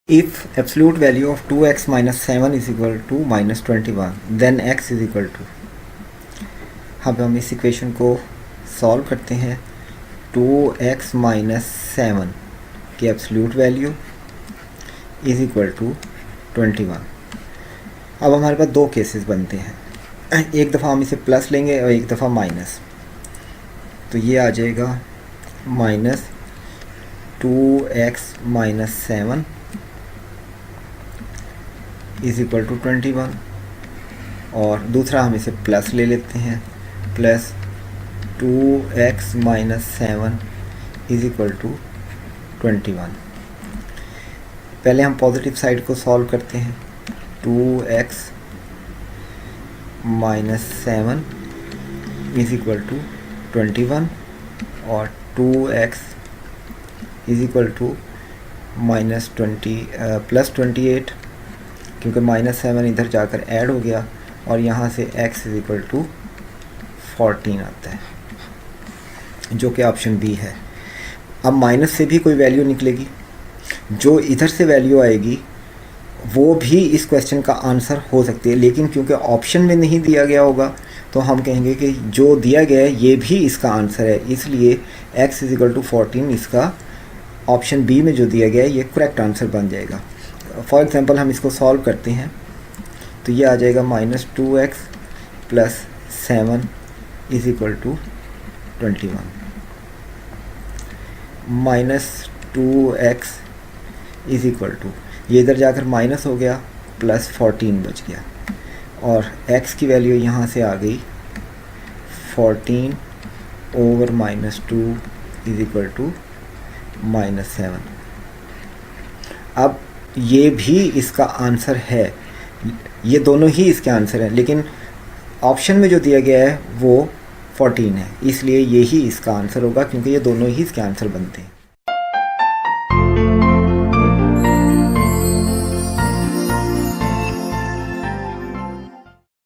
If absolute value of 2x minus 7 is equal to minus 21, then x is equal to, अब हम इस equation को solve करते हैं। 2x माइनस 7 की absolute value is equal to 21। अब हमारे पास दो केसेस बनते हैं, एक दफ़ा हम इसे प्लस लेंगे और एक दफ़ा माइनस, तो ये आ जाएगा minus 2x minus 7 is equal to 21, और दूसरा हम इसे प्लस ले लेते हैं, plus 2x minus 7 is equal to 21। पहले हम पॉजिटिव साइड को सॉल्व करते हैं। 2x minus 7 is equal to 21 और 2x is equal to minus 20 plus 28, क्योंकि माइनस 7 इधर जाकर ऐड हो गया और यहाँ से x इज़ इक्वल टू 14 आता है, जो कि ऑप्शन बी है। अब माइनस से भी कोई वैल्यू निकलेगी, जो इधर से वैल्यू आएगी वो भी इस क्वेश्चन का आंसर हो सकती है, लेकिन क्योंकि ऑप्शन में नहीं दिया गया होगा तो हम कहेंगे कि जो दिया गया है ये भी इसका आंसर है, इसलिए x इज़ इक्वल टू 14 इसका ऑप्शन बी में जो दिया गया है ये करेक्ट आंसर बन जाएगा। फॉर एग्ज़ाम्पल हम इसको सॉल्व करते हैं तो ये आ जाएगा minus 2x plus 7 is equal to 21, minus 2x is equal to, ये इधर जाकर माइनस हो गया, प्लस 14 बच गया, और x की वैल्यू यहाँ से आ गई 14 over minus 2 is equal to minus 7। अब ये भी इसका आंसर है, ये दोनों ही इसके आंसर हैं, लेकिन ऑप्शन में जो दिया गया है वो 14 है, इसलिए ये ही इसका आंसर होगा, क्योंकि ये दोनों ही इसके आंसर बनते हैं।